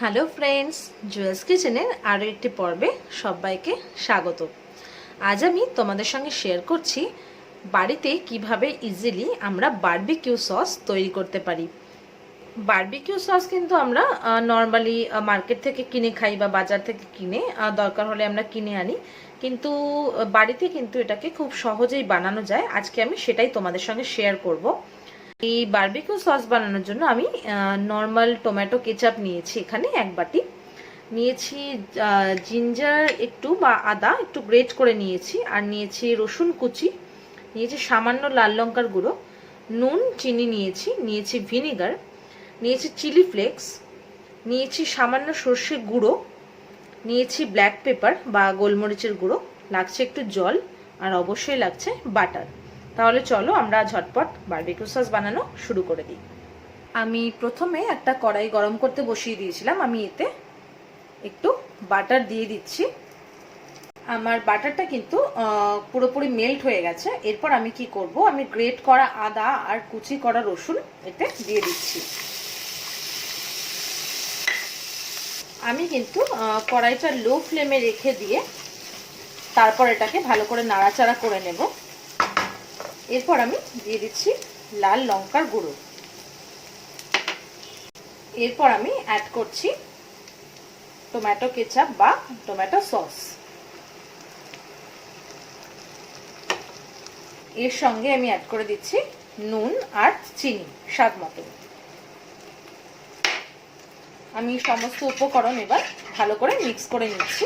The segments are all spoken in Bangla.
হ্যালো ফ্রেন্ডস, জুয়েলস কিচেনের আরও একটি পর্বে সবাইকে স্বাগত। আজ আমি তোমাদের সঙ্গে শেয়ার করছি বাড়িতে কিভাবে ইজিলি আমরা বারবিকিউ সস তৈরি করতে পারি। বারবিকিউ সস কিন্তু আমরা নর্মালি মার্কেট থেকে কিনে খাই বা বাজার থেকে কিনে, দরকার হলে আমরা কিনে আনি, কিন্তু বাড়িতে কিন্তু এটাকে খুব সহজেই বানানো যায়। আজকে আমি সেটাই তোমাদের সঙ্গে শেয়ার করব। এই বারবিকিউ সস বানানোর জন্য আমি নর্মাল টমেটো কেচাপ নিয়েছি, এখানে এক বাটি নিয়েছি, জিঞ্জার একটু বা আদা একটু গ্রেট করে নিয়েছি, আর নিয়েছি রসুন কুচি, নিয়েছি সামান্য লাল লঙ্কার গুঁড়ো, নুন, চিনি নিয়েছি ভিনেগার, নিয়েছি চিলি ফ্লেক্স, নিয়েছি সামান্য সর্ষে গুঁড়ো, নিয়েছি ব্ল্যাক পেপার বা গোলমরিচের গুঁড়ো, লাগছে একটু জল, আর অবশ্যই লাগছে বাটার। তাহলে চলো আমরা ঝটপট বারবিকিউ সস বানানো শুরু করে দিই। আমি প্রথমে একটা কড়াই গরম করতে বসিয়ে দিয়েছিলাম, আমি এতে একটু বাটার দিয়ে দিচ্ছি। আমার বাটারটা কিন্তু পুরোপুরি মেল্ট হয়ে গেছে। এরপর আমি কি করব, আমি গ্রেট করা আদা আর কুচি করা রসুন এতে দিয়ে দিচ্ছি। আমি কিন্তু কড়াইটা লো ফ্লেমে রেখে দিয়ে তারপর এটাকে ভালো করে নাড়াচাড়া করে নেব। এরপর আমি দিয়ে দিচ্ছি লাল লঙ্কার গুঁড়ো। এরপর আমি অ্যাড করছি টমেটো কেচাপ বা টমেটো সস। এর সঙ্গে আমি অ্যাড করে দিচ্ছি নুন আর চিনি স্বাদ মতো। আমি সমস্ত উপকরণ এবার ভালো করে মিক্স করে নিচ্ছি।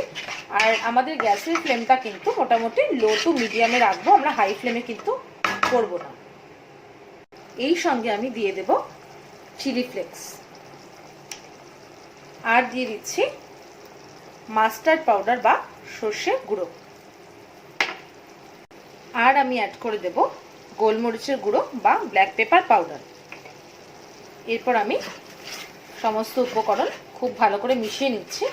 আর আমাদের গ্যাসের ফ্লেমটা কিন্তু মোটামুটি লো টু মিডিয়ামে রাখবো, আমরা হাই ফ্লেমে কিন্তু করব না। এই সঙ্গে আমি দিয়ে দেব চিলি ফ্লেক্স, আর দিয়ে দিচ্ছি মাস্টার্ড পাউডার বা সর্ষে গুঁড়ো, আর আমি অ্যাড করে দেব গোলমরিচের গুঁড়ো বা ব্ল্যাক পেপার পাউডার। এরপর আমি সমস্ত উপকরণ খুব ভালো করে মিশিয়ে নিচ্ছি।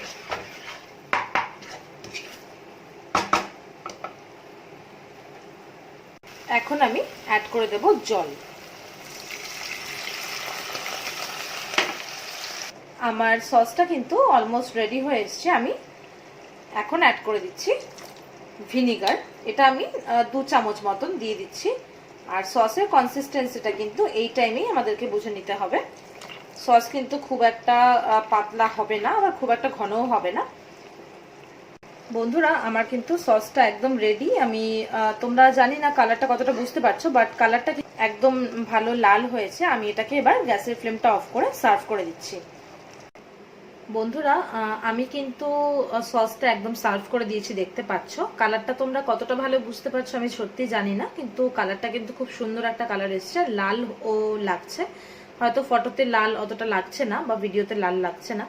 এখন আমি অ্যাড করে দেব জল। আমার সসটা কিন্তু অলমোস্ট রেডি হয়ে এসছে। আমি এখন অ্যাড করে দিচ্ছি ভিনিগার, এটা আমি 2 চামচ মতন দিয়ে দিচ্ছি। আর সসের কনসিস্টেন্সিটা কিন্তু এই টাইমেই আমাদেরকে বুঝে নিতে হবে। সস কিন্তু খুব একটা পাতলা হবে না, আবার খুব একটা ঘনও হবে না। বন্ধুরা, আমার কিন্তু সসটা একদম রেডি। আমি তোমরা জানি না কালারটা কতটা বুঝতে পারছো, বাট কালারটা একদম ভালো লাল হয়েছে। আমি এটাকে এবার গ্যাসের ফ্লেমটা অফ করে সার্ভ করে দিচ্ছি। বন্ধুরা, আমি কিন্তু সসটা একদম সার্ভ করে দিয়েছি, দেখতে পাচ্ছ। কালারটা তোমরা কতটা ভালো বুঝতে পারছো আমি সত্যি জানি না, কিন্তু কালারটা কিন্তু খুব সুন্দর একটা কালার এসছে, লাল ও লাগছে। হয়তো ফটোতে লাল অতটা লাগছে না বা ভিডিওতে লাল লাগছে না,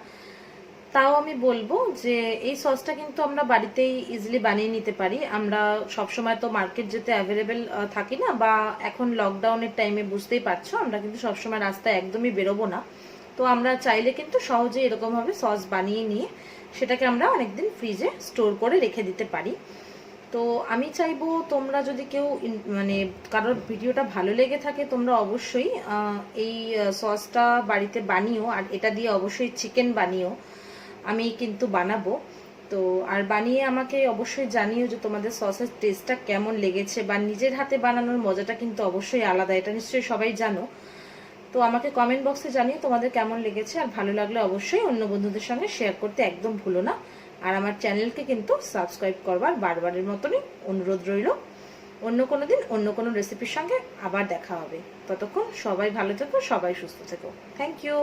তাও আমি বলবো যে এই সসটা কিন্তু আমরা বাড়িতেই ইজিলি বানিয়ে নিতে পারি। আমরা সবসময় তো মার্কেট যেতে অ্যাভেলেবেল থাকি না, বা এখন লকডাউনের টাইমে বুঝতেই পারছো আমরা কিন্তু সবসময় রাস্তায় একদমই বেরোবো না। তো আমরা চাইলে কিন্তু সহজেই এরকমভাবে সস বানিয়ে নিয়ে সেটাকে আমরা অনেকদিন ফ্রিজে স্টোর করে রেখে দিতে পারি। তো আমি চাইবো তোমরা যদি কেউ মানে কারোর ভিডিওটা ভালো লেগে থাকে, তোমরা অবশ্যই এই সসটা বাড়িতে বানিও, আর এটা দিয়ে অবশ্যই চিকেন বানিও। আমি কিন্তু বানাবো। তো আর বানিয়ে আমাকে অবশ্যই জানিও যে তোমাদের সসের টেস্টটা কেমন লেগেছে, বা নিজের হাতে বানানোর মজাটা কিন্তু অবশ্যই আলাদা, এটা নিশ্চয়ই সবাই জানো। তো আমাকে কমেন্ট বক্সে জানিও তোমাদের কেমন লেগেছে, আর ভালো লাগলে অবশ্যই অন্য বন্ধুদের সঙ্গে শেয়ার করতে একদম ভুলো না। আর আমার চ্যানেলকে কিন্তু সাবস্ক্রাইব করবার বারবারের মতনই অনুরোধ রইল। অন্য কোনো দিন অন্য কোনো রেসিপির সঙ্গে আবার দেখা হবে। ততক্ষণ সবাই ভালো থেকো, সবাই সুস্থ থেকো। Thank you.